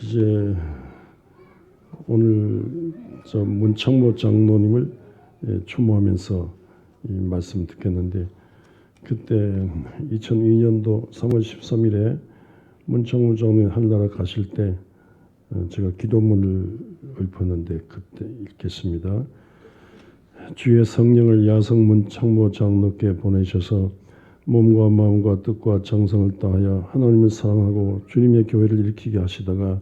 이제 오늘 저 문창모 장로님을 추모하면서 이 말씀 듣겠는데, 그때 2002년도 3월 13일에 문창모 장로님 하늘나라 가실 때 제가 기도문을 읊었는데 그때 읽겠습니다. 주의 성령을 야성 문창모 장로께 보내셔서 몸과 마음과 뜻과 정성을 다하여 하나님을 사랑하고 주님의 교회를 일으키게 하시다가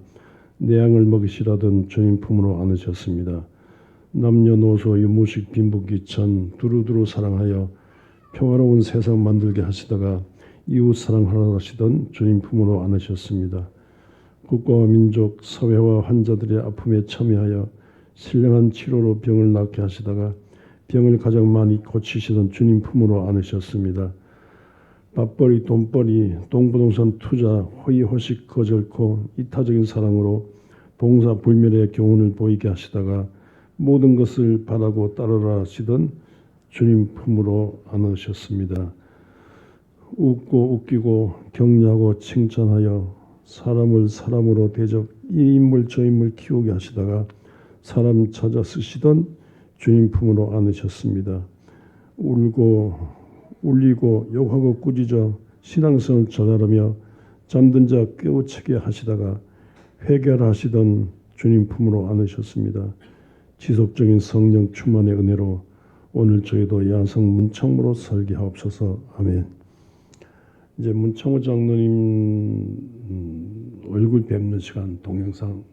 내양을 먹이시라던 주님 품으로 안으셨습니다. 남녀노소 유무식 빈부귀천 두루두루 사랑하여 평화로운 세상 만들게 하시다가 이웃 사랑하라 하시던 주님 품으로 안으셨습니다. 국가와 민족, 사회와 환자들의 아픔에 참여하여 신령한 치료로 병을 낫게 하시다가 병을 가장 많이 고치시던 주님 품으로 안으셨습니다. 밥벌이, 돈벌이, 동부동산 투자, 호의호식 거절코 이타적인 사랑으로 봉사 불멸의 교훈을 보이게 하시다가 모든 것을 바라고 따르라 하시던 주님 품으로 안으셨습니다. 웃고 웃기고 격려하고 칭찬하여 사람을 사람으로 대접 이 인물 저 인물 키우게 하시다가 사람 찾아 쓰시던 주님 품으로 안으셨습니다. 울리고 욕하고 꾸짖어 신앙성을 전하려며 잠든 자 깨우치게 하시다가 회개하시던 주님 품으로 안으셨습니다. 지속적인 성령 충만의 은혜로 오늘 저희도 야성 문창모로 살게 하옵소서. 아멘. 이제 문창모 장로님 얼굴 뵙는 시간 동영상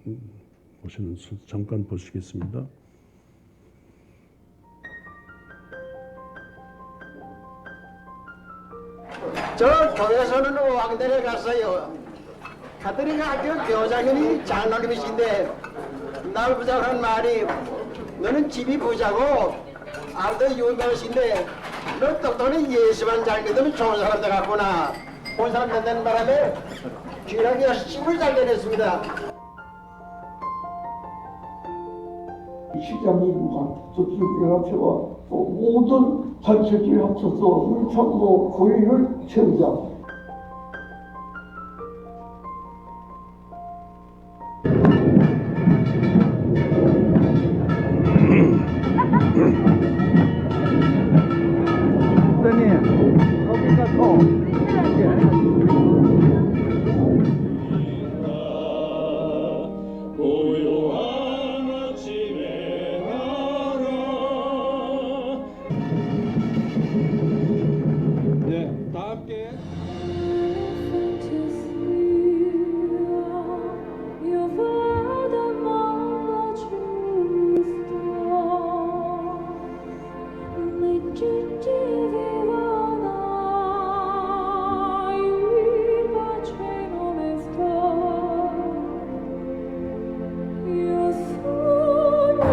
보시는 잠깐 보시겠습니다. 저 교회에서는 왕대를 갔어요. 갔더니가 학교 교장님이 장로님이신데 날 보자고 말이, 너는 집이 부자고 아들도 유명하신데 너 똑똑히 예수만 잘 믿으면 좋은 사람 되겠구나. 본 사람 된다는 바람에 귀하게 열심히 잘 되냈습니다. 시장님과 저축회가 또 모든 단체들이 합쳐서 문창모 고위를 세우자.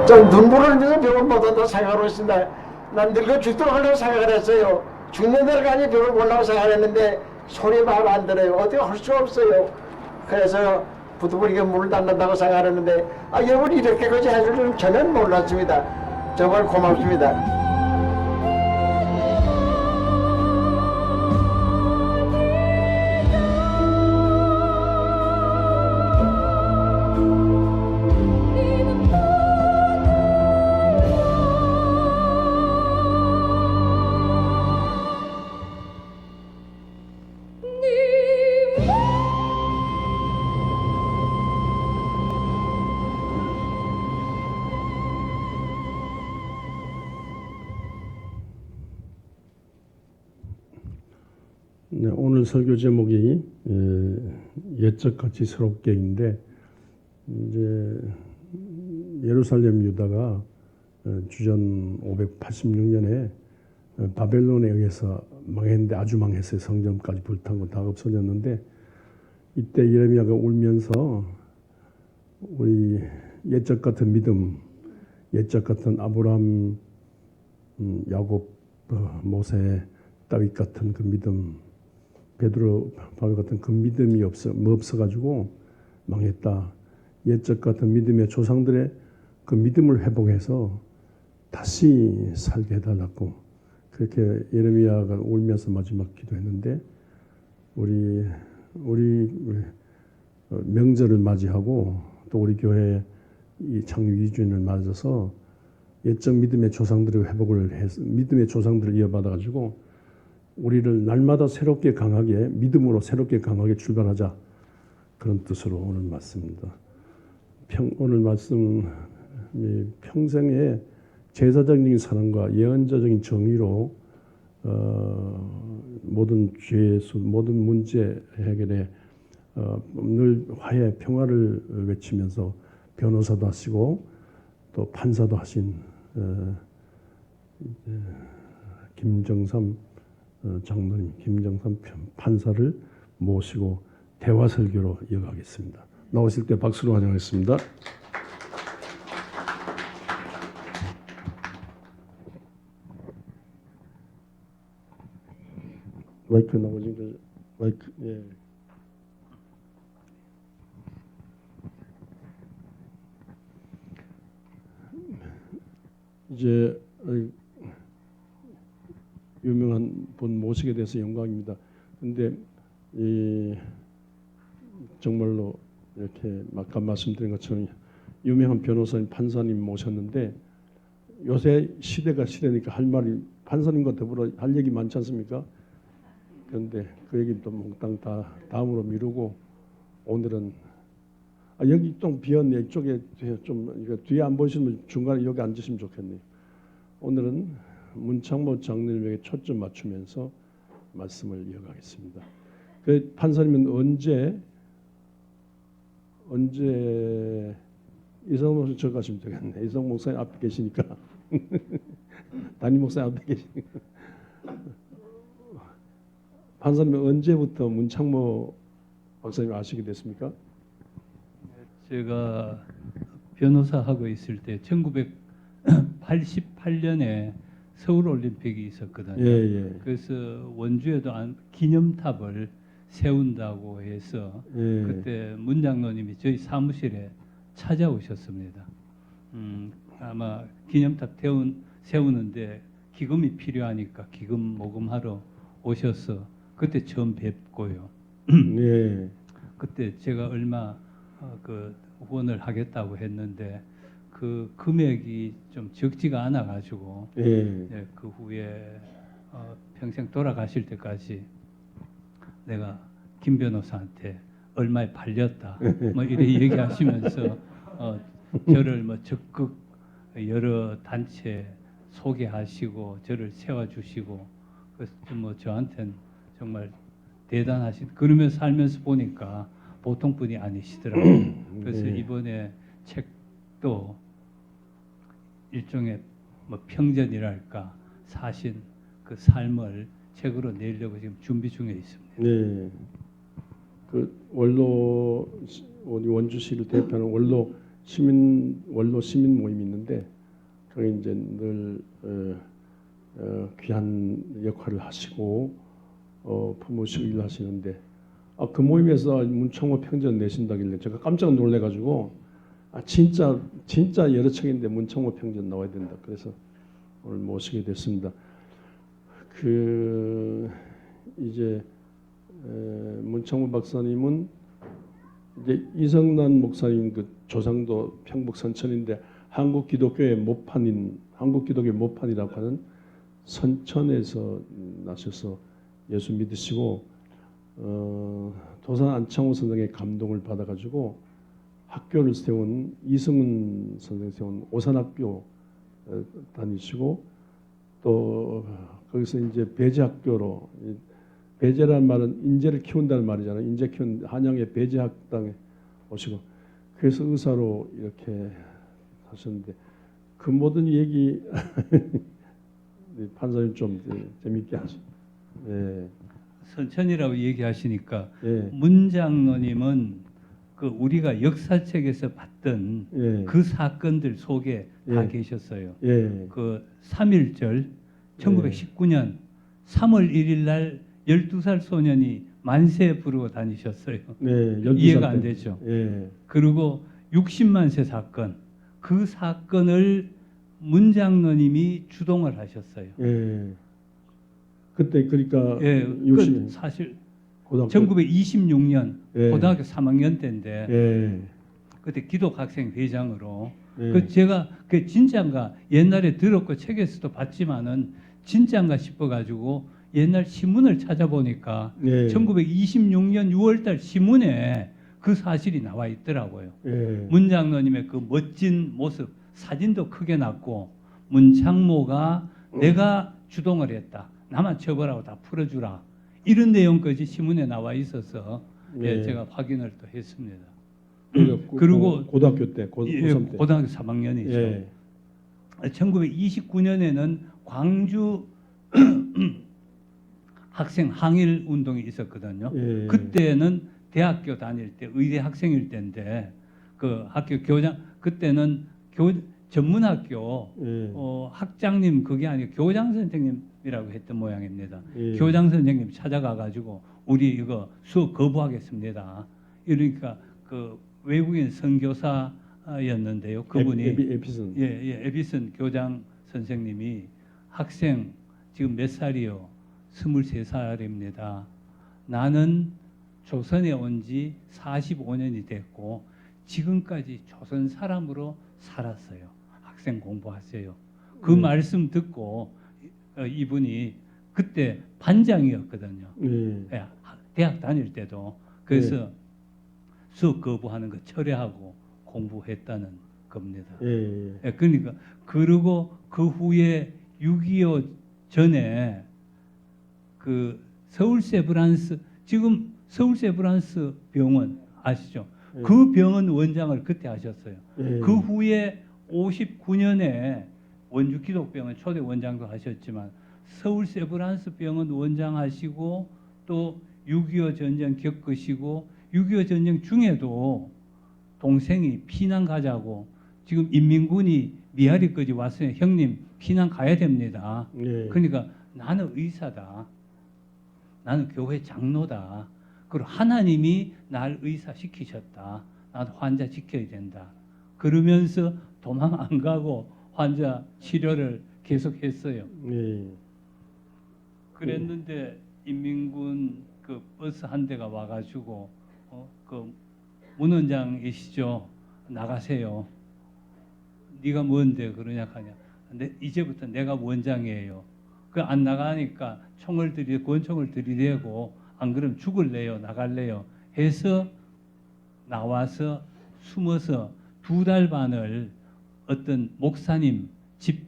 좀 눈물을 흘려서 병을 못 온다고 생각하고 있습니다. 난 늙어 죽도록 하려고 생각을 했어요. 죽는 데까지 병을 보려고 생각을 했는데 소리 말 안 들어요. 어떻게 할 수가 없어요. 그래서 부두부리게 물을 닿는다고 생각을 했는데 여러분이 이렇게까지 해줄 줄은 전혀 몰랐습니다. 정말 고맙습니다. 네, 오늘 설교 제목이 옛적같이 새롭게인데, 이제 예루살렘 유다가 주전 586년에 바벨론에 의해서 망했는데, 아주 망했어요. 성전까지 불타고 다 없어졌는데, 이때 예레미야가 울면서 우리 옛적 같은 믿음, 옛적 같은 아브라함, 야곱, 모세, 다윗 같은 그 믿음, 베드로, 바울 같은 그 믿음이 없어가지고 망했다. 옛적 같은 믿음의 조상들의 그 믿음을 회복해서 다시 살게 해달라고 그렇게 예레미야가 울면서 마지막 기도했는데, 우리 명절을 맞이하고 또 우리 교회 이 창립 2주년을 맞아서 옛적 믿음의 조상들의 회복을 해서 믿음의 조상들을 이어받아 가지고 우리를 날마다 새롭게 강하게 믿음으로 새롭게 강하게 출발하자 그런 뜻으로 오늘 말씀입니다. 오늘 말씀 평생의 제사적인 사랑과 예언자적인 정의로 모든 죄수 모든 문제 해결에 늘 화해 평화를 외치면서 변호사도 하시고 또 판사도 하신 김정삼 장로님, 김정삼 판사를 모시고 대화 설교로 이어가겠습니다. 나오실 때 박수로 환영하겠습니다. 마이크 나오신 거 마이크 예. 이제 유명한 분 모시게 돼서 영광입니다. 근데 정말로 이렇게 아까 말씀드린 것처럼 유명한 변호사님, 판사님 모셨는데 요새 시대가 시대니까 할 말이 판사님과 더불어 할 얘기 많지 않습니까? 그런데 그 얘기 또 몽땅 다 다음으로 미루고 오늘은 여기 좀 비었네. 이쪽에 좀 이거 뒤에 안 보시면 중간에 여기 앉으시면 좋겠네요. 오늘은 문창모 장로님에게 초점 맞추면서 말씀을 이어가겠습니다. 그 판사님은 언제 이성 목사님 저 가시면 되겠네. 이성 목사님 앞에 계시니까 담임 목사님 앞에 계시니까 판사님은 언제부터 문창모 박사님 아시게 됐습니까? 제가 변호사 하고 있을 때 1988년에 서울 올림픽이 있었거든요. 예. 그래서 원주에도 기념탑을 세운다고 해서 그때 문 장로님이 저희 사무실에 찾아오셨습니다. 아마 기념탑 세우는데 기금이 필요하니까 기금 모금하러 오셔서 그때 처음 뵙고요. 예. 그때 제가 얼마 그 후원을 하겠다고 했는데 그 금액이 좀 적지가 않아 가지고 네, 그 후에 평생 돌아가실 때까지 내가 김 변호사한테 얼마에 팔렸다 뭐 이래 얘기하시면서 저를 뭐 적극 여러 단체 소개하시고 저를 세워주시고 그래서 뭐 저한테는 정말 대단하신 그러면서 살면서 보니까 보통 분이 아니시더라고요. 그래서 이번에 책도 일종의 뭐 평전이랄까 사신 그 삶을 책으로 내려고 지금 준비 중에 있습니다. 네. 그 원로 우리 원주시를 대표하는 원로 시민 모임이 있는데 거기 이제 늘 귀한 역할을 하시고 부모시고 일하시는데 그 모임에서 문창모 평전 내신다길래 제가 깜짝 놀래가지고 진짜 여러 책인데 문창모 평전 나와야 된다. 그래서 오늘 모시게 됐습니다. 이제 문창모 박사님은 이제 이성난 목사님 그 조상도 평북 선천인데 한국 기독교의 모판이라고 하는 선천에서 나셔서 예수 믿으시고 도산 안창호 선생의 감동을 받아가지고 학교를 세운 이승훈 선생 세운 오산학교 다니시고 또 거기서 이제 배제학교로 배제라는 말은 인재를 키운다는 말이잖아요. 인재 키운 한양의 배제학당에 오시고 그래서 의사로 이렇게 하셨는데 그 모든 얘기 판사님 좀 재밌게 하시죠. 예. 선천이라고 얘기하시니까 예. 문 장로님은 그 우리가 역사책에서 봤던 예. 그 사건들 속에 다 예. 계셨어요. 예. 그 3.1절 1919년 3월 1일 날 12살 소년이 만세 부르고 다니셨어요. 네, 12살 이해가 안 때. 되죠. 예. 그리고 60만세 사건 그 사건을 문 장로님이 주동을 하셨어요. 예. 그때 그러니까 예, 60년. 그 사실 고등학교 1926년 예. 고등학교 3학년 때인데 예. 그때 기독학생 회장으로 예. 그 제가 그 진짜인가 옛날에 들었고 책에서도 봤지만은 진짜인가 싶어가지고 옛날 신문을 찾아보니까 예. 1926년 6월달 신문에 그 사실이 나와 있더라고요. 예. 문장로님의 그 멋진 모습 사진도 크게 났고 문창모가 내가 주동을 했다. 나만 처벌하고 다 풀어주라. 이런 내용까지 신문에 나와 있어서 예, 예. 제가 확인을 또 했습니다. 그리고 고등학교 때 예, 고3 때. 고등학교 3학년이죠. 예. 1929년에는 광주 학생 항일 운동이 있었거든요. 예. 그때는 대학교 다닐 때 의대 학생일 때인데 그 학교 교장 그때는 전문학교 예. 학장님 그게 아니고 교장 선생님이라고 했던 모양입니다. 예. 교장 선생님 찾아가 가지고 우리 이거 수업 거부하겠습니다. 이러니까 그 외국인 선교사였는데요. 그분이 에피슨. 예, 에비슨 교장 선생님이 학생 지금 몇 살이요? 23살입니다. 나는 조선에 온 지 45년이 됐고 지금까지 조선 사람으로 살았어요. 학생 공부하세요. 그 말씀 듣고 이분이 그때 반장이었거든요. 예. 예, 대학 다닐 때도 그래서 수업 거부하는 거 철회하고 공부했다는 겁니다. 예. 예, 그러니까 그리고 그 후에 6.25 전에 그 서울세브란스 지금 서울세브란스 병원 아시죠? 예. 그 병원 원장을 그때 하셨어요. 예. 그 후에 59년에 원주 기독병원 초대 원장도 하셨지만 서울세브란스 병원 원장 하시고 또 6.25 전쟁 겪으시고 6.25 전쟁 중에도 동생이 피난 가자고 지금 인민군이 미아리까지 왔어요. 형님 피난 가야 됩니다. 예. 그러니까 나는 의사다. 나는 교회 장로다. 그리고 하나님이 날 의사 시키셨다. 나도 환자 지켜야 된다. 그러면서 도망 안 가고 환자 치료를 계속했어요. 예. 그랬는데 인민군 그 버스 한 대가 와가지고 그 문원장이시죠. 나가세요. 네가 뭔데 그러냐 하냐. 이제부터 내가 원장이에요. 그 안 나가니까 권총을 들이대고 안 그러면 죽을래요, 나갈래요 해서 나와서 숨어서 2달 반을 어떤 목사님 집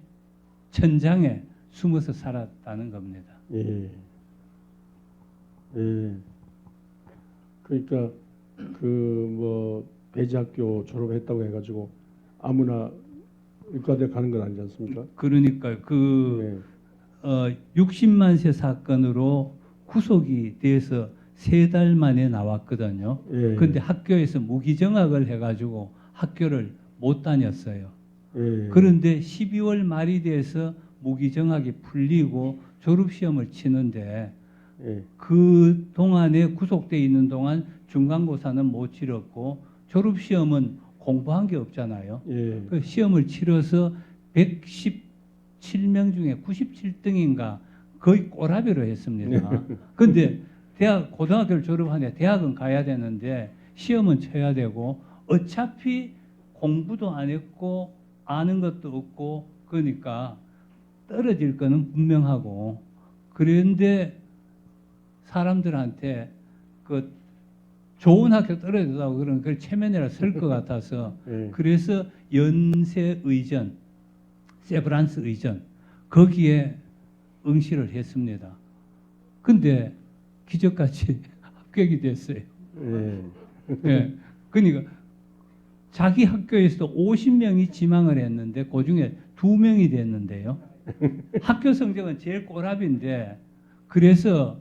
천장에 숨어서 살았다는 겁니다. 예. 예. 그러니까 그 뭐 배지학교 졸업했다고 해가지고 아무나 의과대 가는 건 아니지 않습니까? 그러니까 그 예. 60만 세 사건으로 구속이 돼서 3달 만에 나왔거든요. 예. 근데 학교에서 무기정학을 해가지고 학교를 못 다녔어요. 예. 그런데 12월 말이 돼서 무기정학이 풀리고 졸업시험을 치는데 예. 그 동안에 구속돼 있는 동안 중간고사는 못 치렀고 졸업시험은 공부한 게 없잖아요. 예. 그 시험을 치러서 117명 중에 97등인가 거의 꼬라비로 했습니다. 근데 고등학교를 졸업하냐 대학은 가야 되는데 시험은 쳐야 되고 어차피 공부도 안 했고 아는 것도 없고 그러니까 떨어질 거는 분명하고 그런데 사람들한테 그 좋은 학교 떨어졌다고 그러면 그걸 체면이라 쓸 것 같아서 예. 그래서 연세의전, 세브란스 의전 거기에 응시를 했습니다. 근데 기적같이 합격이 됐어요. 예. 예. 그러니까 자기 학교에서도 50명이 지망을 했는데 그 중에 2명이 됐는데요. 학교 성적은 제일 꼬랍인데 그래서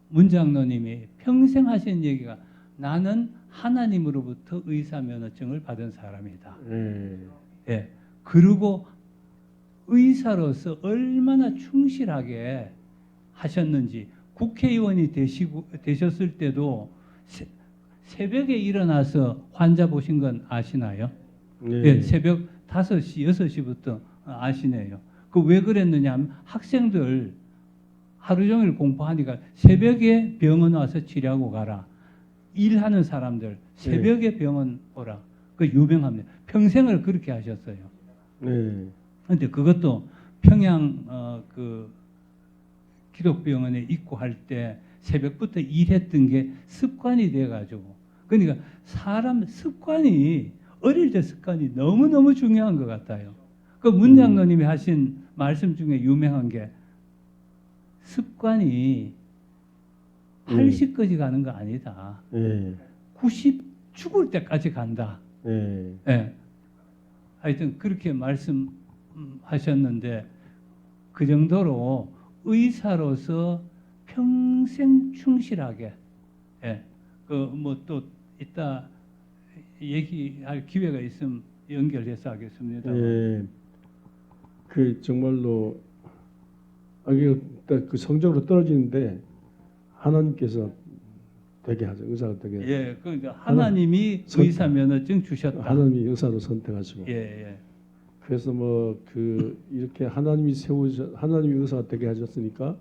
문장로님이 평생 하신 얘기가 나는 하나님으로부터 의사 면허증을 받은 사람이다. 예. 예. 그리고 의사로서 얼마나 충실하게 하셨는지 국회의원이 되셨을 때도 새벽에 일어나서 환자 보신 건 아시나요? 예. 예, 새벽 5시, 6시부터 아시네요. 그 왜 그랬느냐 하면 학생들 하루 종일 공부하니까 새벽에 병원 와서 치료하고 가라. 일하는 사람들 새벽에 병원 오라. 그 유명합니다. 평생을 그렇게 하셨어요. 네. 근데 그것도 평양 그 기독병원에 있고 할 때 새벽부터 일했던 게 습관이 돼가지고 그러니까 사람 습관이 어릴 때 습관이 너무너무 중요한 것 같아요. 그 문장로님이 하신 말씀 중에 유명한 게 습관이 80까지 가는 거 아니다. 네. 90 죽을 때까지 간다. 네. 예. 하여튼 그렇게 말씀하셨는데 그 정도로 의사로서 평생 충실하게 예. 그 뭐 또 이따 얘기할 기회가 있으면 연결해서 하겠습니다. 예. 그 정말로 이게 그 성적으로 떨어지는데 하나님께서 되게 하죠. 의사가 되게 예, 그 이제 하나님이 선- 의사 면허증 주셨다. 하나님이 의사로 선택하시고 예, 예. 그래서 뭐 그 이렇게 하나님이 하나님이 의사가 되게 하셨으니까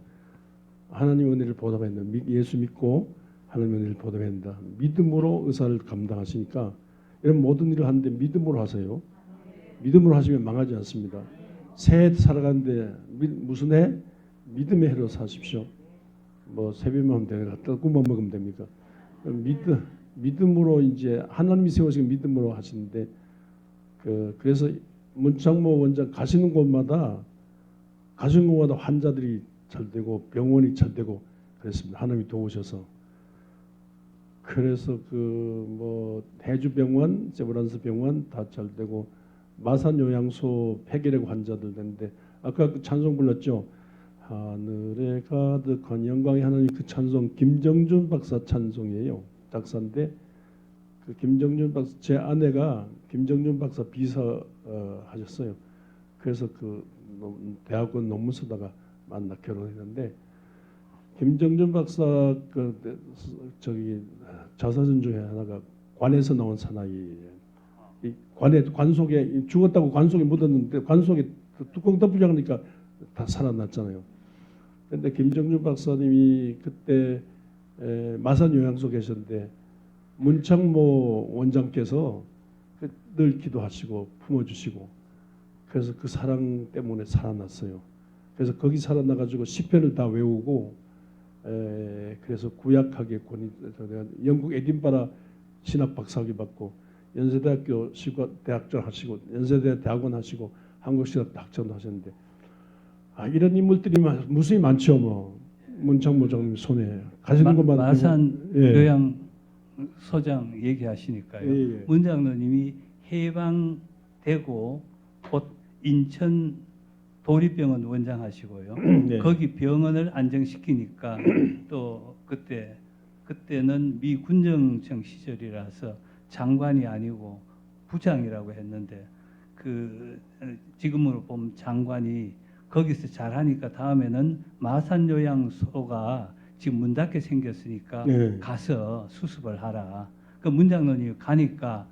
하나님 은혜를 보답해야 된다. 예수 믿고 하나님 은혜를 보답해야 된다. 믿음으로 의사를 감당하시니까 이런 모든 일을 하는데 믿음으로 하세요. 믿음으로 하시면 망하지 않습니다. 새해 살아가는데 무슨 해? 믿음의 해로 사십시오. 뭐 새벽만 하면 되나? 떡국만 먹으면 됩니까? 믿음으로 이제 하나님이 세우신 믿음으로 하시는데 그래서 문창모 원장 가시는 곳마다 환자들이 잘 되고 병원이 잘 되고 그랬습니다. 하나님이 도우셔서. 그래서 그 뭐 해주병원, 세브란스 병원 다 잘 되고 마산 요양소 폐결핵 환자들 되는데 아까 그 찬송 불렀죠. 하늘에 가득한 영광의 하나님 그 찬송 김정준 박사 찬송이에요. 작사인데 그 김정준 박사 제 아내가 김정준 박사 비서 하셨어요. 그래서 그 대학원 논문 쓰다가 만나 결혼했는데 김정준 박사 그 저기 자서전 중에 하나가 관에서 나온 사나이예요. 이 관 속에 죽었다고 관 속에 묻었는데 관 속에 뚜껑 덮으려고 하니까 다 살아났잖아요. 그런데 김정준 박사님이 그때 마산 요양소 계셨는데 문창모 원장께서 늘 기도하시고 품어주시고 그래서 그 사랑 때문에 살아났어요. 그래서 거기 살아나가지고 시편을 다 외우고 그래서 구약학에 영국 에딘바라 신학 박사학위 받고 연세대학교 대학장 하시고 연세대 대학원 하시고 한국신학 학장도 하셨는데 이런 인물들이 무수히 많죠. 뭐 문창모 장님 손에 가시는 것만 마산 예. 요양소장 얘기하시니까요. 예, 예. 문장로님이 해방되고 곧 인천 도립병원 원장하시고요. 네. 거기 병원을 안정시키니까 또 그때는 미 군정청 시절이라서 장관이 아니고 부장이라고 했는데 그 지금으로 보면 장관이 거기서 잘하니까 다음에는 마산 요양소가 지금 문 닫게 생겼으니까 네. 가서 수습을 하라. 그 문장로님 가니까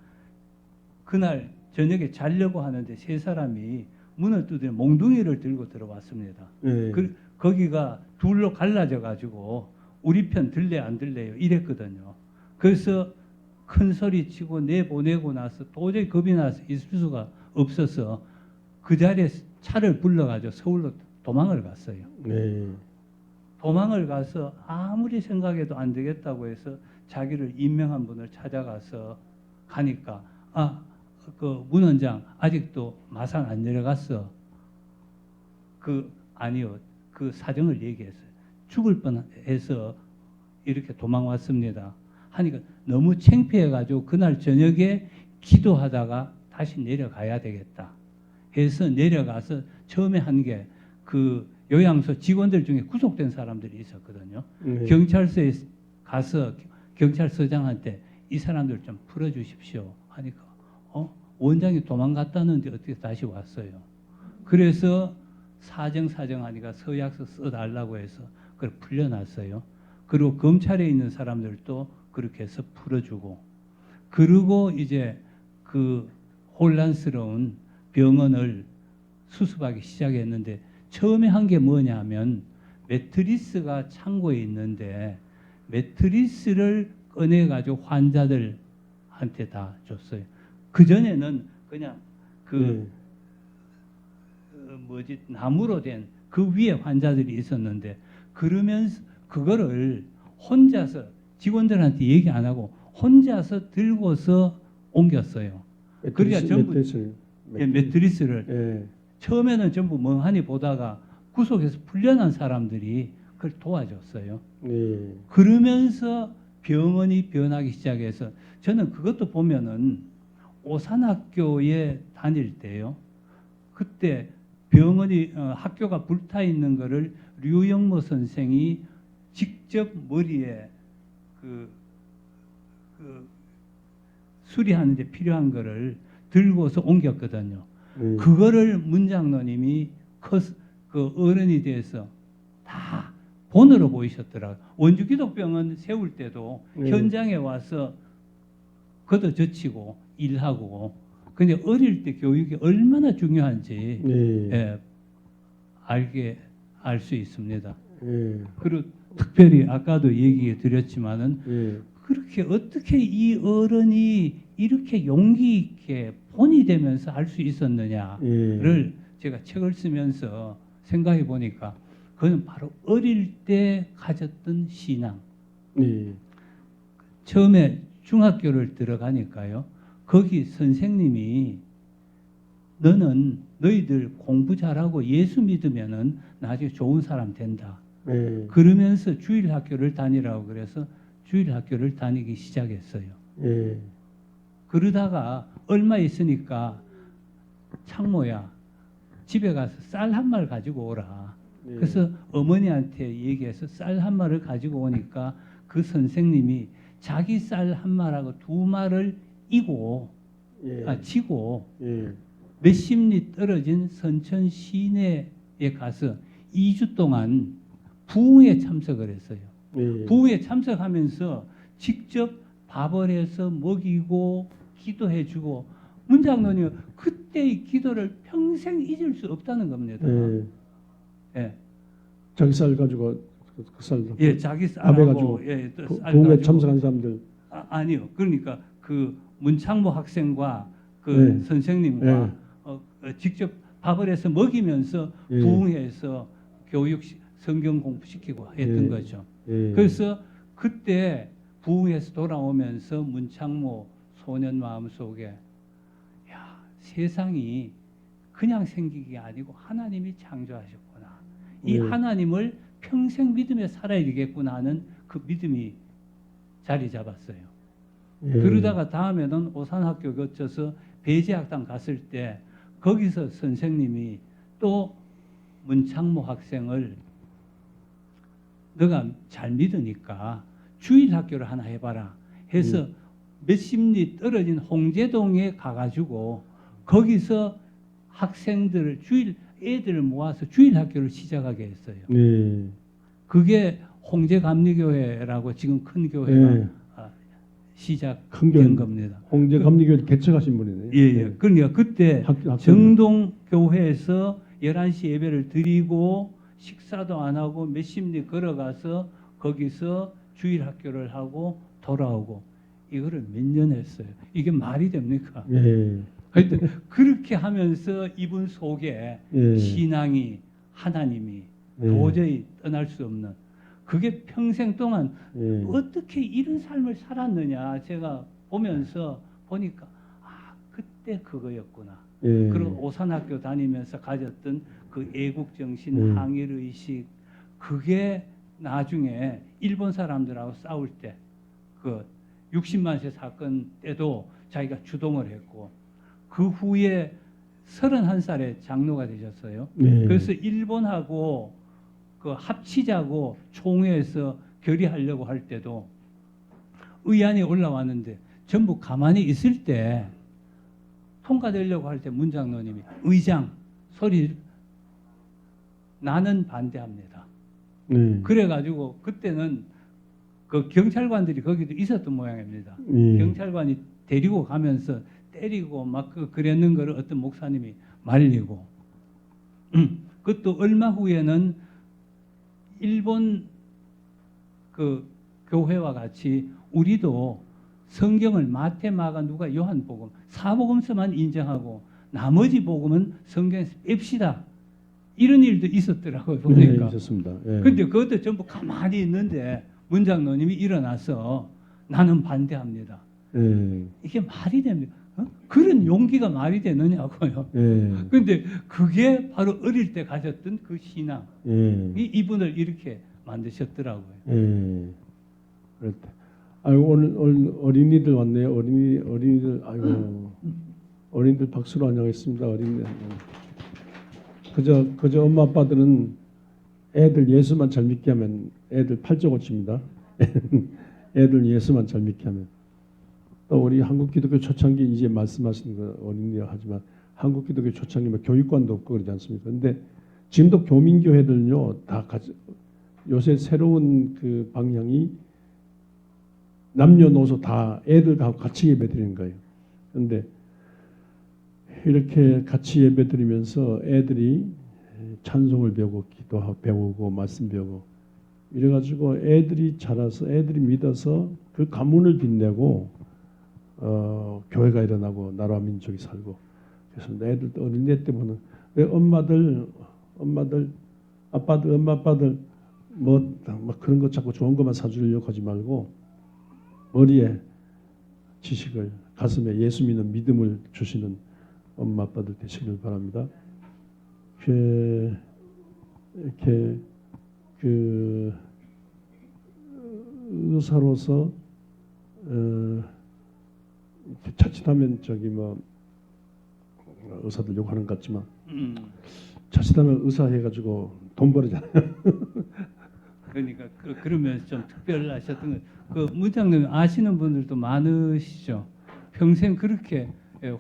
그날 저녁에 자려고 하는데 세 사람이 문을 두드려 몽둥이를 들고 들어왔습니다. 네. 거기가 둘로 갈라져 가지고 우리 편 들래 안 들래요 이랬거든요. 그래서 큰 소리 치고 내보내고 나서 도저히 겁이 나서 있을 수가 없어서 그 자리에 차를 불러가지고 서울로 도망을 갔어요. 네. 도망을 가서 아무리 생각해도 안 되겠다고 해서 자기를 임명한 분을 찾아가서 가니까 그 문 원장 아직도 마산 안 내려갔어. 아니요. 그 사정을 얘기했어요. 죽을 뻔해서 이렇게 도망왔습니다. 하니까 너무 창피해가지고 그날 저녁에 기도하다가 다시 내려가야 되겠다. 해서 내려가서 처음에 한 게 그 요양소 직원들 중에 구속된 사람들이 있었거든요. 네. 경찰서에 가서 경찰서장한테 이 사람들 좀 풀어주십시오. 하니까 원장이 도망갔다는데 어떻게 다시 왔어요. 그래서 사정하니까 서약서 써달라고 해서 그걸 풀려났어요. 그리고 검찰에 있는 사람들도 그렇게 해서 풀어주고 그리고 이제 그 혼란스러운 병원을 수습하기 시작했는데 처음에 한 게 뭐냐면 매트리스가 창고에 있는데 매트리스를 꺼내 가지고 환자들한테 다 줬어요. 그 전에는 그냥 그 네. 뭐지 나무로 된 그 위에 환자들이 있었는데 그러면서 그거를 혼자서 직원들한테 얘기 안 하고 혼자서 들고서 옮겼어요. 그러니까 전부 매트리스를 예. 처음에는 전부 멍하니 보다가 구속에서 풀려난 사람들이 그걸 도와줬어요. 예. 그러면서 병원이 변하기 시작해서 저는 그것도 보면은 오산학교에 다닐 때요. 그때 병원이 학교가 불타 있는 거를 류영모 선생이 직접 머리에 그 수리하는 데 필요한 거를 들고서 옮겼거든요. 그거를 문장로님이 그 어른이 돼서 다 본으로 보이셨더라고요. 원주기독병원 세울 때도 현장에 와서 걷어젖히고 일하고 근데 어릴 때 교육이 얼마나 중요한지 예, 알 수 있습니다. 예. 그리고 특별히 아까도 얘기 드렸지만은 예. 그렇게 어떻게 이 어른이 이렇게 용기 있게 본이 되면서 할 수 있었느냐를 제가 책을 쓰면서 생각해 보니까 그건 바로 어릴 때 가졌던 신앙. 예. 처음에 중학교를 들어가니까요. 거기 선생님이 너는 너희들 공부 잘하고 예수 믿으면은 나중에 좋은 사람 된다. 예. 그러면서 주일 학교를 다니라고 그래서 주일 학교를 다니기 시작했어요. 예. 그러다가 얼마 있으니까 창모야 집에 가서 쌀 한 말 가지고 오라. 예. 그래서 어머니한테 얘기해서 쌀 한 말을 가지고 오니까 그 선생님이 자기 쌀 한 말하고 두 말을 이고 예. 치고 예. 몇십 리 떨어진 선천 시내에 가서 2주 동안 부흥에 참석을 했어요. 예. 부흥에 참석하면서 직접 밥을 해서 먹이고 기도해주고 문장로님 그때의 기도를 평생 잊을 수 없다는 겁니다. 예. 예, 자기 쌀 가지고 그 쌀. 예, 자기 밥해 쌀하고 가지고 예, 또 쌀 부흥에 가지고. 참석한 사람들. 아니요. 그러니까 그 문창모 학생과 그 네. 선생님과 직접 밥을 해서 먹이면서 예. 부흥회에서 교육 성경 공부시키고 했던 예. 거죠. 예. 그래서 그때 부흥에서 돌아오면서 문창모 소년 마음속에 야, 세상이 그냥 생기기 아니고 하나님이 창조하셨구나. 이 네. 하나님을 평생 믿으며 살아야 되겠구나 하는 그 믿음이 자리 잡았어요. 예. 그러다가 다음에는 오산학교 거쳐서 배제학당 갔을 때 거기서 선생님이 또 문창모 학생을 너가 잘 믿으니까 주일학교를 하나 해봐라 해서 몇십 리 떨어진 홍제동에 가가지고 거기서 학생들을 애들을 모아서 주일학교를 시작하게 했어요. 예. 그게 홍제감리교회라고 지금 큰 교회가 예. 큰 교회. 시작된 겁니다. 홍제 감리교회 개척하신 분이네. 예, 예. 그러니까 그때 학생. 정동 교회에서 11시 예배를 드리고 식사도 안 하고 몇십 리 걸어가서 거기서 주일 학교를 하고 돌아오고 이거를 몇 년 했어요. 이게 말이 됩니까? 예. 하여튼 그렇게 하면서 이분 속에 예. 신앙이 하나님이 예. 도저히 떠날 수 없는 그게 평생 동안 예. 어떻게 이런 삶을 살았느냐 제가 보면서 보니까 아 그때 그거였구나. 예. 그리고 오산학교 다니면서 가졌던 그 애국정신, 항일의식 그게 나중에 일본 사람들하고 싸울 때 그 60만세 사건 때도 자기가 주동을 했고 그 후에 31살에 장로가 되셨어요. 예. 그래서 일본하고 그 합치자고 총회에서 결의하려고 할 때도 의안이 올라왔는데 전부 가만히 있을 때 통과되려고 할 때 문장로님이 의장 소리 나는 반대합니다. 네. 그래가지고 그때는 그 경찰관들이 거기도 있었던 모양입니다. 예. 경찰관이 데리고 가면서 때리고 막 그랬는 거를 어떤 목사님이 말리고 그것도 얼마 후에는 일본 그 교회와 같이 우리도 성경을 마태, 마가, 누가, 요한복음 사복음서만 인정하고 나머지 복음은 성경에서 뺍시다. 이런 일도 있었더라고요. 보니까. 있었습니다. 예. 근데 그것도 전부 가만히 있는데 문장로님이 일어나서 나는 반대합니다. 예. 이게 말이 됩니까? 그런 용기가 말이 되느냐고요. 예. 근데 그게 바로 어릴 때 가졌던 그 신앙. 예. 이분을 이렇게 만드셨더라고요. 예. 그럴 때. 아유, 오늘 어린이들 왔네요. 어린이들, 아이고. 어린이들 박수로 환영했습니다. 어린이들. 그저 엄마 아빠들은 애들 예수만 잘 믿게 하면 애들 팔자 고칩니다. 애들 예수만 잘 믿게 하면. 또 우리 한국 기독교 초창기 이제 말씀하신 거 어린이라 하지만 한국 기독교 초창기면 교육관도 없고 그러지 않습니까? 근데 지금도 교민교회들은요 다 요새 새로운 그 방향이 남녀노소 다 애들하고 같이 예배드리는 거예요. 그런데 이렇게 같이 예배드리면서 애들이 찬송을 배우고 기도하고 배우고 말씀 배우고 이래가지고 애들이 자라서 애들이 믿어서 그 가문을 빛내고 교회가 일어나고 나라와 민족이 살고 그래서 애들 어린애 때 보는 왜 엄마들 아빠들 엄마 아빠들 막 그런 거 자꾸 좋은 것만 사주려고 하지 말고 머리에 지식을 가슴에 예수 믿는 믿음을 주시는 엄마 아빠들 되시길 바랍니다. 이렇게 그 의사로서 자칫하면 저기 뭐 의사들 욕하는 것 같지만 자칫하면 의사 해가지고 돈 벌잖아요. 그러니까 그러면서 좀 특별하셨던 그 문장님 아시는 분들도 많으시죠. 평생 그렇게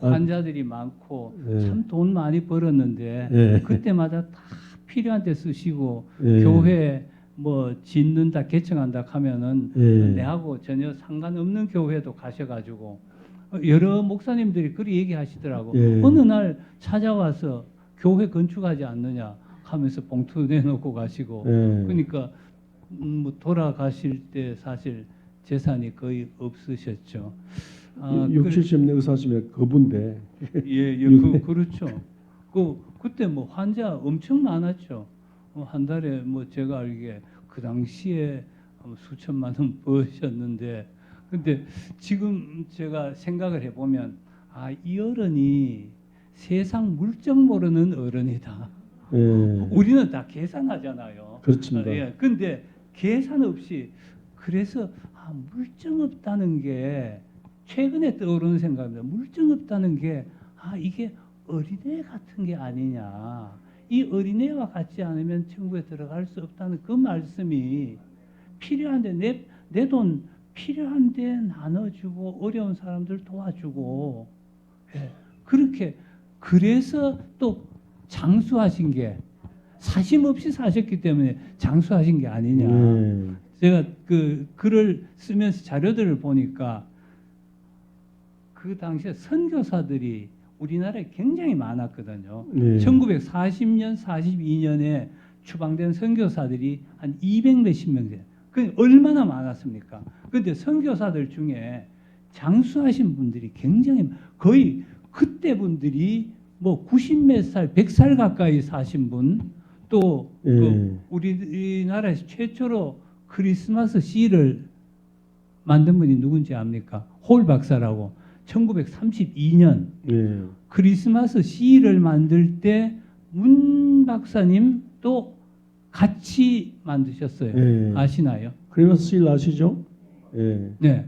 환자들이 많고 예. 참 돈 많이 벌었는데 예. 그때마다 다 필요한 데 쓰시고 예. 교회 뭐 짓는다 개청한다 하면은 예. 내하고 전혀 상관없는 교회도 가셔가지고 여러 목사님들이 그렇게 얘기하시더라고. 예. 어느 날 찾아와서 교회 건축하지 않느냐 하면서 봉투 내놓고 가시고 예. 그러니까 뭐 돌아가실 때 사실 재산이 거의 없으셨죠. 60, 70년 의사시면 그분데 예, 그렇죠. 그때 뭐 환자 엄청 많았죠. 한 달에 뭐 제가 알기에 그 당시에 수천만 원 버셨는데, 근데 지금 제가 생각을 해보면 이 어른이 세상 물정 모르는 어른이다. 예. 우리는 다 계산하잖아요. 그렇습니다. 예, 근데 계산 없이 그래서 물정 없다는 게 최근에 떠오르는 생각입니다. 물정 없다는 게 이게 어린애 같은 게 아니냐. 이 어린애와 같지 않으면 천국에 들어갈 수 없다는 그 말씀이 필요한데 내 돈 필요한데 나눠주고 어려운 사람들 도와주고 그렇게 그래서 또 장수하신 게 사심 없이 사셨기 때문에 장수하신 게 아니냐. 제가 그 글을 쓰면서 자료들을 보니까 그 당시에 선교사들이 우리나라에 굉장히 많았거든요. 1940년, 42년에 추방된 선교사들이 한 200몇십 명 돼요. 그 얼마나 많았습니까? 그런데 선교사들 중에 장수하신 분들이 굉장히 거의 그때 분들이 뭐 90몇 살, 100살 가까이 사신 분, 또 그 우리나라에서 최초로 크리스마스 시를 만든 분이 누군지 압니까? 홀 박사라고. 1932년 크리스마스 시를 만들 때 문 박사님 또 같이 만드셨어요. 아시나요? 크리스마스 시를 아시죠? 네.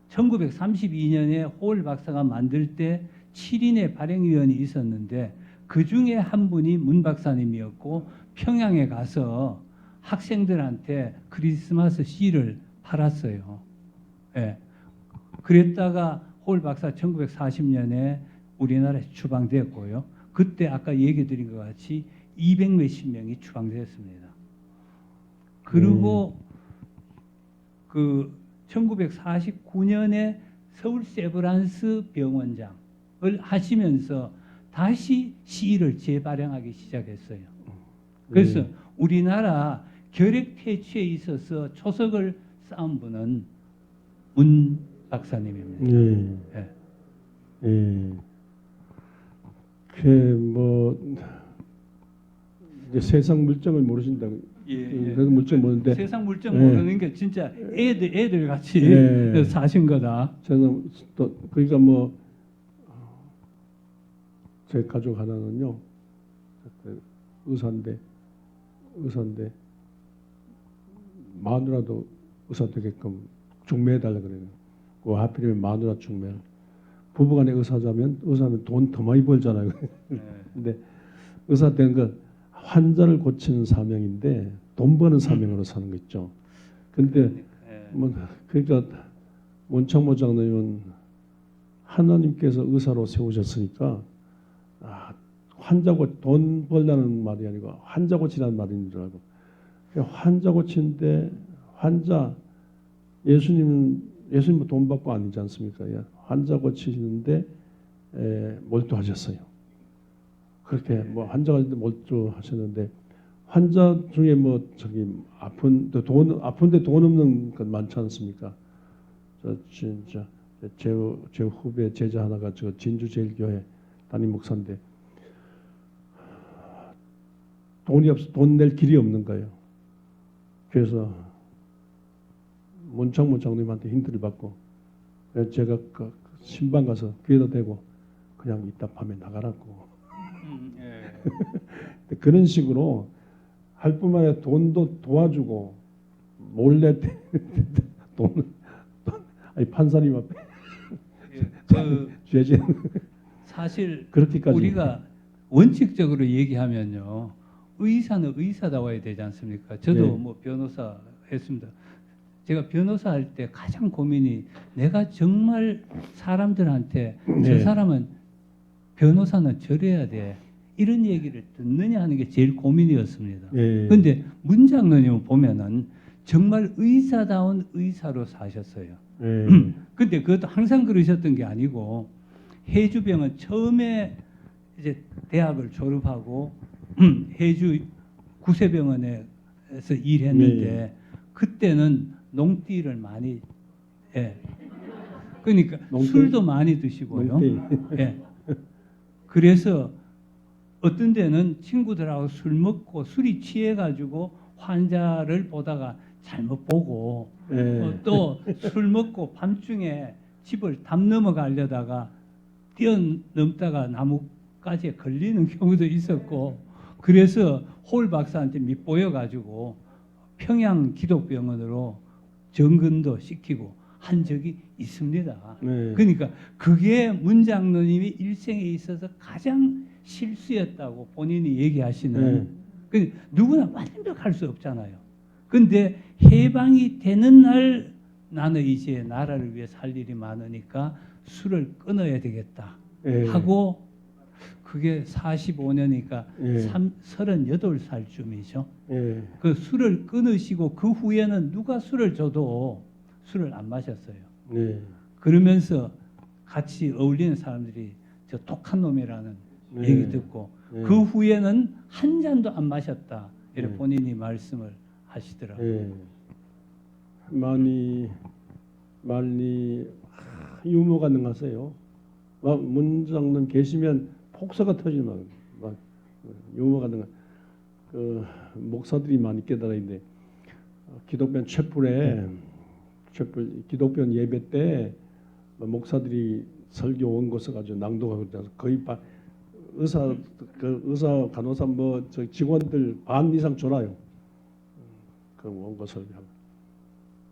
1932년에 홀 박사가 만들 때 7인의 발행위원이 있었는데 그 중에 한 분이 문 박사님이었고 평양에 가서 학생들한테 크리스마스 시를 팔았어요. 네. 그랬다가 홀 박사 1940년에 우리나라에 추방되었고요. 그때 아까 얘기 드린 것 같이 200몇십 명이 추방되었습니다. 그리고 그 1949년에 서울 세브란스 병원장을 하시면서 다시 시를 재발행하기 시작했어요. 그래서 우리나라 결핵 퇴치에 있어서 초석을 쌓은 분은 문 박사님입니다. 네. 예. 예. 그뭐 이제 세상 물정을 모르신다고. 그래서 물정 모르는데 세상 물정 예. 모르는 게 진짜 애들 같이 예. 사신 거다. 저는 또 그러니까 뭐 제 가족 하나는요 그 의사인데 마누라도 의사 되게끔 중매해달라 그래요. 그 하필이면 마누라 중매. 부부간에 의사면 돈 더 많이 벌잖아요. 예. 근데 의사 된 건 환자를 고치는 사명인데 돈 버는 사명으로 사는 거 있죠. 근데 예. 뭐 그러니까 원창모 장로님은 하나님께서 의사로 세우셨으니까 환자 돈 벌라는 말이 아니고 환자 고치라는 말인 줄 알고 환자 고치는데 환자 예수님은 돈 받고 아니지 않습니까? 환자 고치시는데 몰두하셨어요. 그렇게 뭐 환자 가는데 몰두하셨는데 환자 중에 뭐 저기 아픈데 돈 없는 건 많지 않습니까? 저 진짜 제 후배 제자 하나가 저 진주 제일교회 담임 목사인데 돈 낼 길이 없는 거예요. 그래서 문창모 장로님한테 힌트를 받고 그래서 제가 그 신방 가서 귀에다 대고 그냥 이따 밤에 나가라고. 예. 그런 식으로 할 뿐만 아니라 돈도 도와주고 몰래 아니 판사님 앞에 예. 그 죄진 사실 그렇게까지 우리가 원칙적으로 얘기하면요. 의사는 의사다워야 되지 않습니까? 저도 네. 뭐 변호사 했습니다. 제가 변호사 할 때 가장 고민이 내가 정말 사람들한테 저 네. 사람은 변호사는 저래야 돼. 이런 얘기를 듣느냐 하는 게 제일 고민이었습니다. 예. 근데 문 장로님을 보면은 정말 의사다운 의사로 사셨어요. 예. 근데 그것도 항상 그러셨던 게 아니고 해주병은 처음에 이제 대학을 졸업하고 해주 구세병원에서 일했는데 네. 그때는 농띠를 많이 그러니까 농띠? 술도 많이 드시고요. 농띠. 예. 그래서 어떤 데는 친구들하고 술 먹고 술이 취해 가지고 환자를 보다가 잘못 보고 예. 또 술 먹고 밤중에 집을 담 넘어가려다가 뛰어넘다가 나뭇가지에 걸리는 경우도 있었고 그래서 홀 박사한테 밑보여 가지고 평양 기독병원으로 정근도 시키고 한 적이 있습니다. 네. 그러니까 그게 문 장로님이 일생에 있어서 가장 실수였다고 본인이 얘기하시는 그 누구나 완벽할 수 없잖아요. 근데 해방이 되는 날 나는 이제 나라를 위해 살 일이 많으니까 술을 끊어야 되겠다 예. 하고 그게 45년이니까 예. 38살쯤이죠. 예. 그 술을 끊으시고 그 후에는 누가 술을 줘도 술을 안 마셨어요. 네. 그러면서 같이 어울리는 사람들이 저 독한 놈이라는 네. 얘기 듣고 네. 그 후에는 한 잔도 안 마셨다. 이렇게 네. 본인이 말씀을 하시더라고요. 예. 많이 유머가 능하세요. 막 문장님 계시면 폭사가 터지는 막 유머가 능한 그 목사들이 많이 깨달아 있는데 기독변 촛불에 기독변 예배 때 목사들이 설교 원고 써가지고 낭독하고 그래서 거의 의사 간호사 뭐 저 직원들 반 이상 졸아요. 그 원고 설교하고.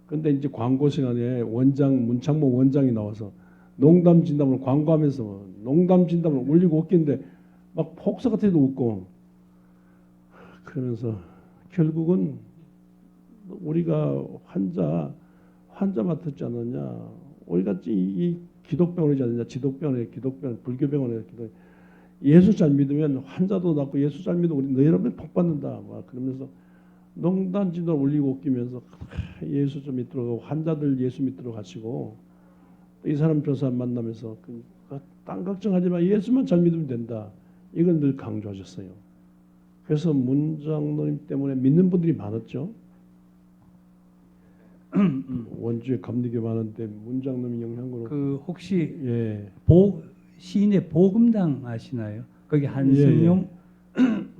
근데 이제 광고 시간에 문창모 원장이 나와서 농담 진담을 광고하면서 농담 진담을 울리고 웃기는데 막 폭사 같은 데도 웃고 그러면서 결국은 우리가 환자 맡았지 않았냐 우리가 이 기독병원이지 않느냐 기독병원 불교병원에 예수 잘 믿으면 환자도 낫고 예수 잘 믿으면 우리 너희라면 복 받는다 막 그러면서 농담 진담 울리고 웃기면서 예수 좀 믿도록 환자들 예수 믿도록 하시고 이 사람 저 사람 만나면서 딴 걱정하지 마 예수만 잘 믿으면 된다 이걸 늘 강조하셨어요. 그래서 문장로님 때문에 믿는 분들이 많았죠. 원주에 감리교 많은데 문장로님 영향으로 그 혹시 예, 시인의 복음당 아시나요? 거기 한성용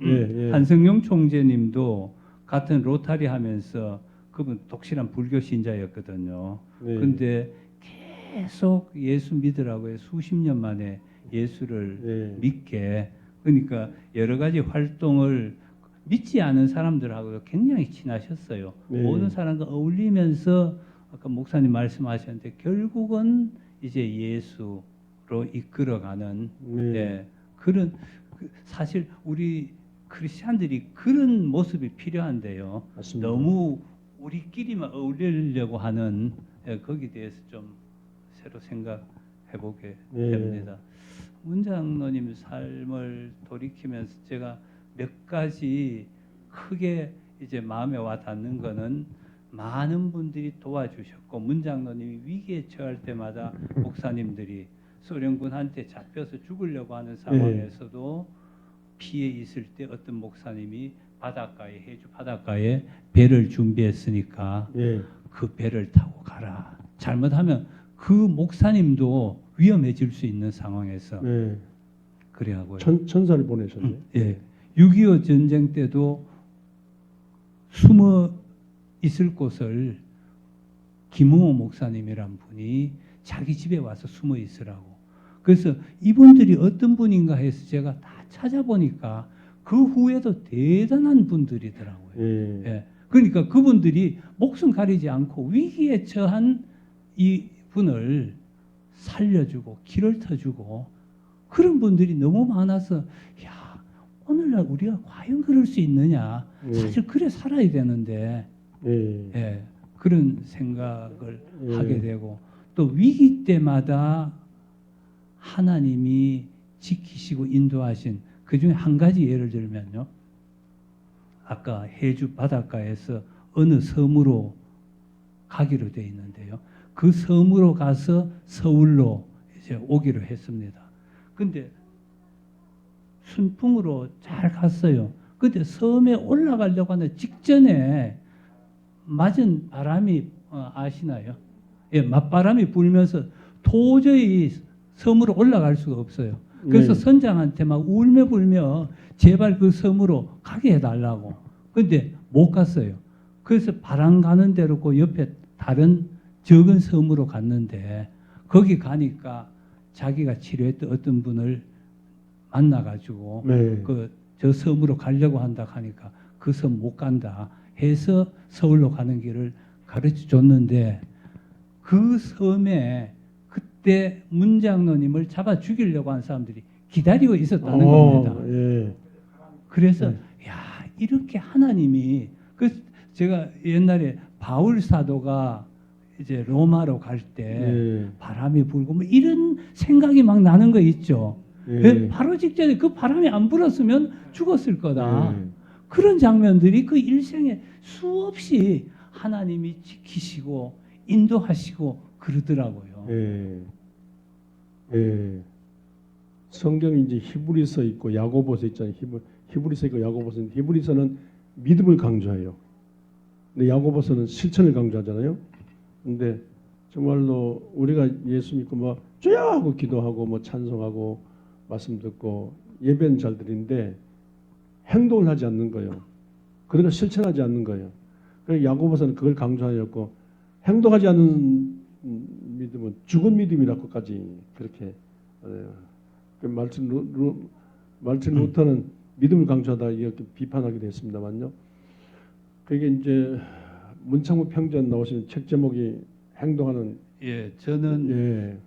예. 한성용 총재님도 같은 로타리 하면서 그분 독실한 불교 신자였거든요. 네. 근데 계속 예수 믿으라고 수십 년 만에 예수를 네. 믿게, 그러니까 여러 가지 활동을 믿지 않은 사람들하고 굉장히 친하셨어요. 네. 모든 사람과 어울리면서 아까 목사님 말씀하셨는데 결국은 이제 예수로 이끌어가는 네. 예, 그런 사실 우리 크리스찬들이 그런 모습이 필요한데요. 맞습니다. 너무 우리끼리만 어울리려고 하는 거기에 대해서 좀 새로 생각해 보게 네. 됩니다. 문장로님 삶을 돌이키면서 제가 몇 가지 크게 이제 마음에 와 닿는 거는 많은 분들이 도와주셨고 문장로님이 위기에 처할 때마다 목사님들이 소련군한테 잡혀서 죽으려고 하는 상황에서도 피해 있을 때 어떤 목사님이 바닷가에 해주 바닷가에 배를 준비했으니까 예. 그 배를 타고 가라. 잘못하면 그 목사님도 위험해질 수 있는 상황에서 예. 그래하고요. 천사를 보내셨네. 예. 6.25 전쟁 때도 숨어 있을 곳을 김웅호 목사님이란 분이 자기 집에 와서 숨어 있으라고. 그래서 이분들이 어떤 분인가 해서 제가 다 찾아보니까 그 후에도 대단한 분들이더라고요. 예. 예. 그러니까 그분들이 목숨 가리지 않고 위기에 처한 이 분을 살려주고 길을 터주고 그런 분들이 너무 많아서 야 오늘날 우리가 과연 그럴 수 있느냐 사실 그래 살아야 되는데 예. 예, 그런 생각을 예. 하게 되고 또 위기 때마다 하나님이 지키시고 인도하신 그 중에 한 가지 예를 들면요. 아까 해주 바닷가에서 어느 섬으로 가기로 되어 있는데요. 그 섬으로 가서 서울로 이제 오기로 했습니다. 근데 순풍으로 잘 갔어요. 근데 섬에 올라가려고 하는 직전에 맞은 바람이 아시나요? 예, 맞바람이 불면서 도저히 섬으로 올라갈 수가 없어요. 그래서 네. 선장한테 막 울며 불며 제발 그 섬으로 가게 해달라고. 근데 못 갔어요. 그래서 바람 가는 대로 그 옆에 다른 적은 섬으로 갔는데 거기 가니까 자기가 치료했던 어떤 분을 만나가지고 네. 저 섬으로 가려고 한다 하니까 그 섬 못 간다 해서 서울로 가는 길을 가르쳐 줬는데 그 섬에 그때 문장로님을 잡아 죽이려고 한 사람들이 기다리고 있었다는 겁니다. 예. 그래서 네. 야 이렇게 하나님이 그 제가 옛날에 바울 사도가 이제 로마로 갈 때 예. 바람이 불고 뭐 이런 생각이 막 나는 거 있죠. 예. 바로 직전에 그 바람이 안 불었으면 죽었을 거다. 예. 그런 장면들이 그 일생에 수없이 하나님이 지키시고 인도하시고 그러더라고요. 예. 예. 성경이 이제 히브리서 있고 야고보서 있잖아요. 히브리서 있고 야고보서 있는데 히브리서는 믿음을 강조해요. 근데 야고보서는 실천을 강조하잖아요. 근데 정말로 우리가 예수 믿고 뭐 주여 하고 기도하고 뭐 찬송하고 말씀 듣고 예배는 잘 드리는데 행동을 하지 않는 거예요. 그대로 실천하지 않는 거예요. 그래서 야고보서는 그걸 강조하였고 행동하지 않는 믿음은 죽은 믿음이라고까지 그렇게 그 말틴 루터는 믿음을 강조하다 이렇게 비판하기도 했습니다만요. 그게 이제 문창무 평전 나오시는 책 제목이 행동하는 예, 저는 예.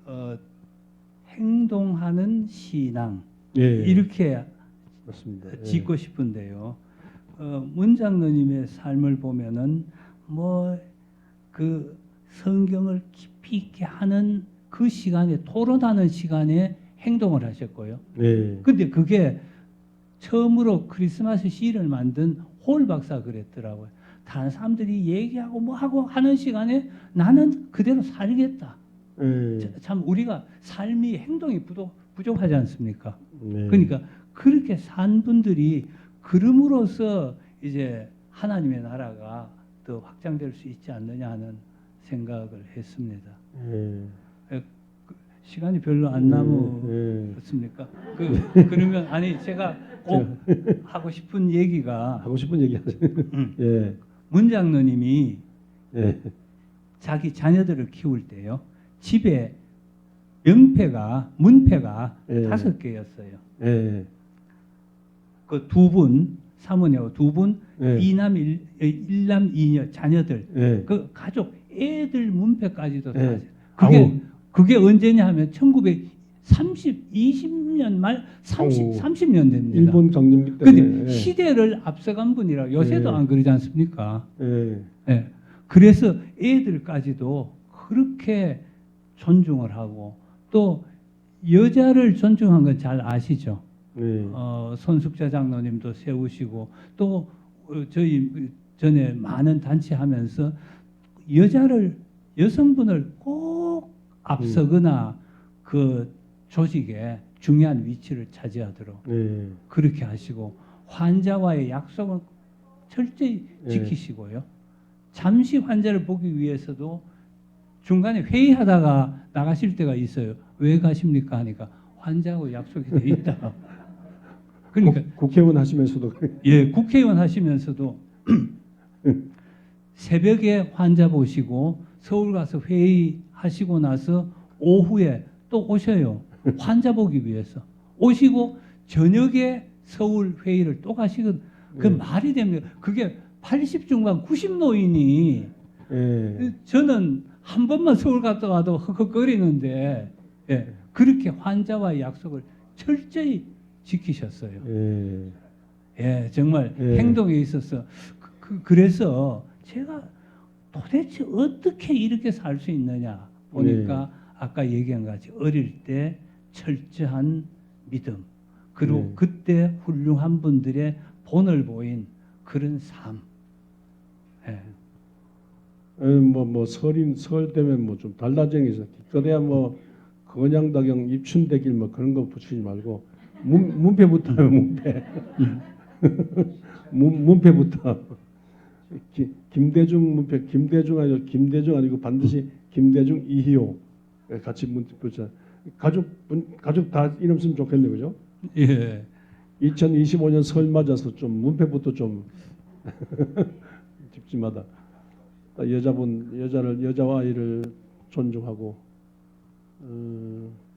행동하는 신앙 예. 이렇게 맞습니다. 예. 짓고 싶은데요. 문장로님의 삶을 보면은 뭐 그 성경을 깊이 있게 하는 그 시간에 토론하는 시간에 행동을 하셨고요. 예. 근데 그게 처음으로 크리스마스 시를 만든 홀 박사가 그랬더라고요. 다른 사람들이 얘기하고 뭐 하고 하는 시간에 나는 그대로 살겠다. 예. 참 우리가 삶이 행동이 부족하지 않습니까? 네. 그러니까 그렇게 산 분들이 그럼으로써 이제 하나님의 나라가 더 확장될 수 있지 않느냐 하는 생각을 했습니다. 예. 시간이 별로 안 남았습니까? 그러면 아니 제가 꼭 하고 싶은 얘기가 하고 싶은 얘기 하세요. 예. 문 장로님이 예. 자기 자녀들을 키울 때요 집에 문패가 예. 5개였어요. 예. 그 두 분 사모님하고 두 분 예. 일남 이녀 자녀들 예. 그 가족 애들 문패까지도 다 예. 그게 그게 언제냐 하면 20년 말 30년 됩니다. 일본 강점기 근데 때문에. 시대를 앞서간 분이라 요새도 예. 안 그러지 않습니까? 예. 예. 그래서 애들까지도 그렇게 존중을 하고 또 여자를 존중한 건 잘 아시죠? 예. 손숙자 장로님도 세우시고 또 저희 전에 많은 단체 하면서 여성분을 꼭 앞서거나 그 조직에 중요한 위치를 차지하도록 예. 그렇게 하시고 환자와의 약속은 철저히 예. 지키시고요. 잠시 환자를 보기 위해서도 중간에 회의하다가 나가실 때가 있어요. 왜 가십니까? 하니까 환자하고 약속이 돼 있다. 그러니까 국회의원 하시면서도 예, 국회의원 하시면서도 새벽에 환자 보시고 서울 가서 회의하시고 나서 오후에 또 오셔요. 환자 보기 위해서. 오시고 저녁에 서울 회의를 또 가시거든. 그 네. 말이 됩니까? 그게 80 중반 90 노인이 예. 저는 한 번만 서울 갔다 와도 헉헉거리는데 예, 그렇게 환자와의 약속을 철저히 지키셨어요. 예. 예, 정말 예. 행동에 있어서 그래서 제가 도대체 어떻게 이렇게 살 수 있느냐 보니까 아까 얘기한 같이 어릴 때 철저한 믿음 그리고 네. 그때 훌륭한 분들의 본을 보인 그런 삶. 예. 설 되면 뭐 좀 달라쟁이 있어. 기껏해야 뭐 건양다경 입춘대길 뭐 그런 거 붙이지 말고 문패부터 하면 문패. 문패부터. 김대중 문패, 김대중 아니고 반드시 김대중 이희호 같이 문패 붙여. 가족 다 이름 쓰면 좋겠네, 그죠? 예. 2025년 설 맞아서 좀 문패부터 좀 집집마다 여자와 아이를 존중하고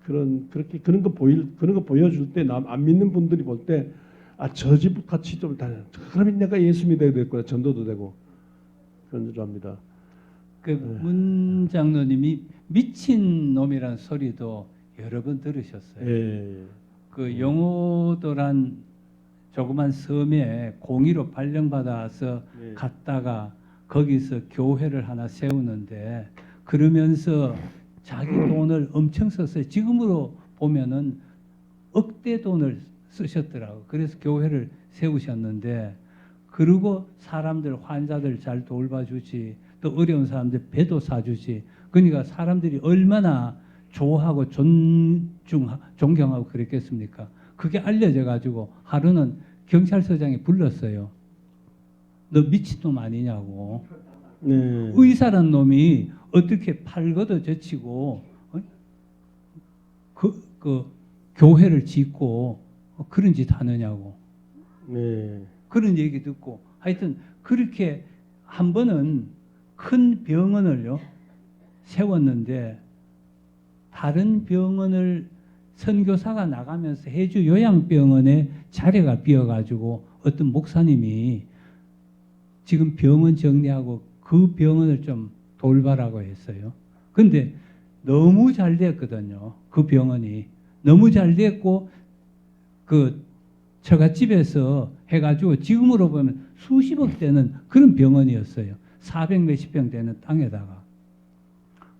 그런 거 보여줄 때 안 믿는 분들이 볼 때 저 집 같이 좀 다녀. 그러면 내가 예수 믿어야 될 거야. 전도도 되고 그런 줄 압니다. 그 문 장로님이 미친 놈이라는 소리도 여러 번 들으셨어요. 예. 그 영호도란 조그만 섬에 공의로 발령받아서 예. 갔다가 거기서 교회를 하나 세우는데 그러면서 자기 돈을 엄청 썼어요. 지금으로 보면은 억대 돈을 쓰셨더라고. 그래서 교회를 세우셨는데 그리고 사람들 환자들 잘 돌봐주지 또 어려운 사람들 배도 사주지. 그러니까 사람들이 얼마나 좋아하고 존경하고 그랬겠습니까? 그게 알려져 가지고 하루는 경찰서장이 불렀어요. 너 미친놈 아니냐고. 네. 의사란 놈이 어떻게 팔 걷어 젖히고 그 교회를 짓고 그런 짓 하느냐고. 네. 그런 얘기 듣고 하여튼 그렇게 한 번은 큰 병원을요 세웠는데 다른 병원을 선교사가 나가면서 해주 요양병원에 자리가 비어가지고 어떤 목사님이 지금 병원 정리하고 그 병원을 좀 돌봐라고 했어요. 근데 너무 잘 됐거든요. 그 병원이 너무 잘 됐고 그 처갓집에서 해가지고 지금으로 보면 수십억 되는 그런 병원이었어요. 400 몇십 평 되는 땅에다가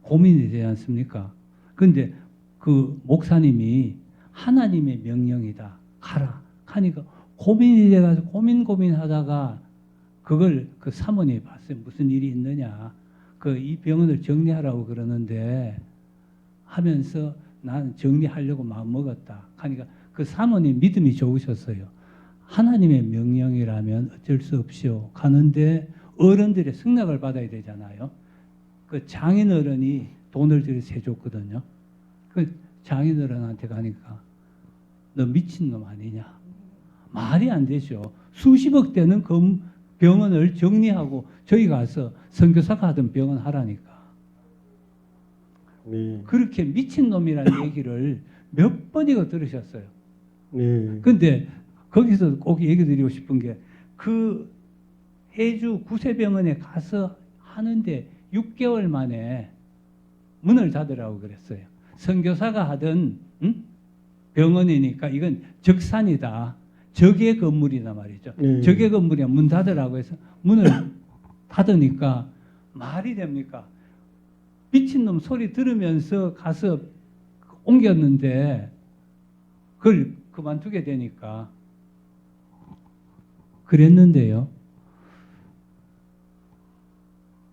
고민이 되지 않습니까? 근데 그 목사님이 하나님의 명령이다. 가라. 하니까 고민이 돼가지고 고민하다가 그걸 그 사모님이 봤어요. 무슨 일이 있느냐. 이 병원을 정리하라고 그러는데 하면서 나는 정리하려고 마음 먹었다. 하니까 그 사모님 믿음이 좋으셨어요. 하나님의 명령이라면 어쩔 수 없이요. 가는데 어른들의 승낙을 받아야 되잖아요. 그 장인어른이 돈을 들여서 해줬거든요. 그 장인어른한테 가니까 너 미친놈 아니냐. 말이 안 되죠. 수십억 되는 병원을 정리하고 저희 가서 선교사가 하던 병원 하라니까. 네. 그렇게 미친놈이라는 얘기를 몇 번이고 들으셨어요. 네. 근데 거기서 꼭 얘기 드리고 싶은 게 그 해주 구세병원에 가서 하는데 6개월 만에 문을 닫으라고 그랬어요. 선교사가 하던 병원이니까 이건 적산이다. 적의 건물이다 말이죠. 적의 건물이야 문 닫으라고 해서 문을 닫으니까 말이 됩니까? 미친놈 소리 들으면서 가서 옮겼는데 그걸 그만두게 되니까 그랬는데요.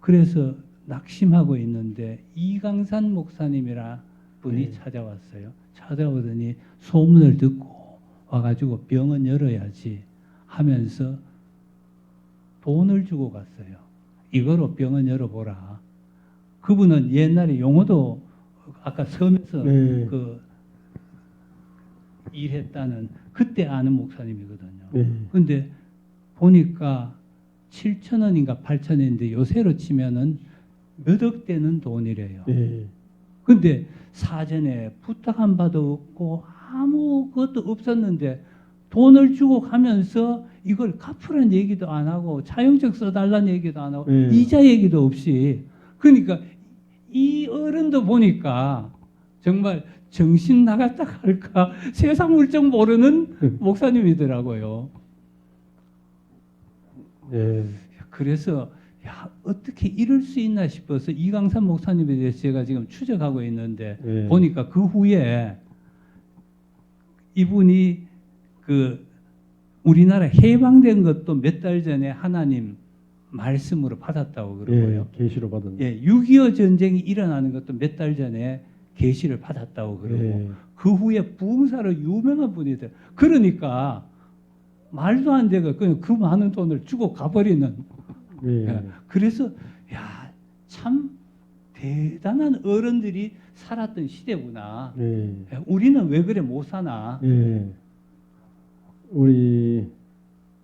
그래서 낙심하고 있는데 이강산 목사님이라 분이 찾아왔어요. 찾아오더니 소문을 듣고 와가지고 병원 열어야지 하면서 돈을 주고 갔어요. 이거로 병원 열어보라. 그분은 옛날에 용어도 아까 섬에서 그 일했다는 그때 아는 목사님이거든요. 근데 보니까 7,000원인가 8,000원인데 요새로 치면은 몇 억 되는 돈이래요. 근데 사전에 부탁 한 바도 없고 아무것도 없었는데 돈을 주고 가면서 이걸 갚으라는 얘기도 안 하고 차용증 써달라는 얘기도 안 하고 이자 얘기도 없이 그러니까 이 어른도 보니까 정말 정신 나갔다 할까 세상 물정 모르는 목사님이더라고요. 그래서 야, 어떻게 이럴 수 있나 싶어서 이강산 목사님에 대해서 제가 지금 추적하고 있는데 보니까 그 후에 이분이 그 우리나라 해방된 것도 몇 달 전에 하나님 말씀으로 받았다고 그러고요. 계시로 받은. 6.25 전쟁이 일어나는 것도 몇 달 전에 계시를 받았다고 그러고 그 후에 부흥사로 유명한 분이들. 그러니까 말도 안 되고 그냥 그 많은 돈을 주고 가버리는. 그래서 야, 참 대단한 어른들이 살았던 시대구나. 우리는 왜 그래 못 사나? 우리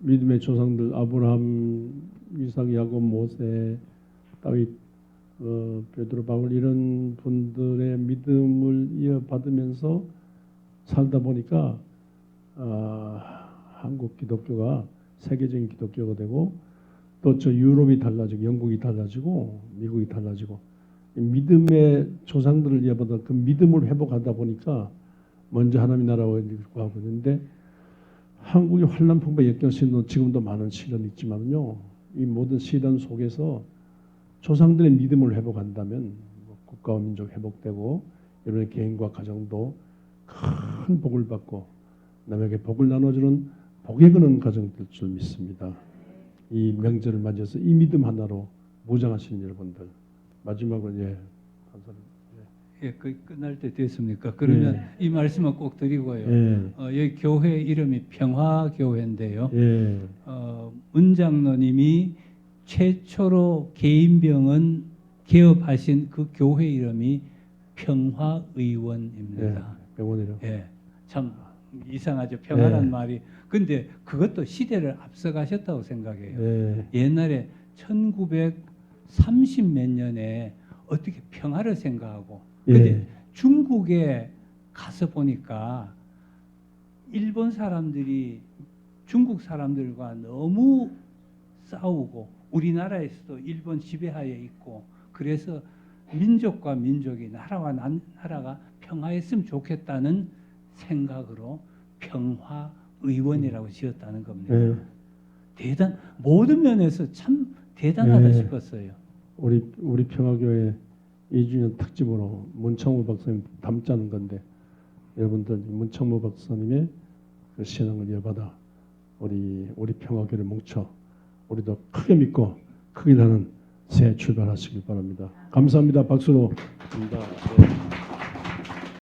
믿음의 조상들 아브라함, 이삭, 야곱, 모세, 다윗, 베드로, 바울 이런 분들의 믿음을 이어받으면서 살다 보니까 한국 기독교가 세계적인 기독교가 되고 또 저 유럽이 달라지고 영국이 달라지고 미국이 달라지고 믿음의 조상들을 이어받아 그 믿음을 회복하다 보니까 먼저 하나님 나라와 하고 있는데 한국이 환란 풍파 역경 시련도 지금도 많은 시련이 있지만요. 이 모든 시련 속에서 조상들의 믿음을 회복한다면 국가와 민족 회복되고 이런 개인과 가정도 큰 복을 받고 남에게 복을 나눠주는 복에 거는 가정 될 줄 믿습니다. 이 명절을 맞이해서 이 믿음 하나로 무장하시는 여러분들 마지막으로 감사합니다. 거의 끝날 때 됐습니까? 그러면 이 말씀을 꼭 드리고요. 여기 교회 이름이 평화교회인데요. 문장로님이 최초로 개인병원 개업하신 그 교회 이름이 평화의원입니다. 병원이요. 참 이상하죠. 평화란 말이. 근데 그것도 시대를 앞서가셨다고 생각해요. 옛날에 1930 몇 년에 어떻게 평화를 생각하고 근데 중국에 가서 보니까 일본 사람들이 중국 사람들과 너무 싸우고 우리나라에서도 일본 지배하에 있고 그래서 민족과 민족이 나라와 나라가 평화했으면 좋겠다는 생각으로 평화의원이라고 지었다는 겁니다. 모든 면에서 참 대단하다 싶었어요. 우리 평화교회 2주년 특집으로 문창무 박사님 담자는 건데 여러분들 문창무 박사님의 그 신앙을 이어받아 우리 평화교회를 뭉쳐 우리도 크게 믿고 크게 나는 새 출발하시길 바랍니다. 감사합니다. 박수로. 감사합니다.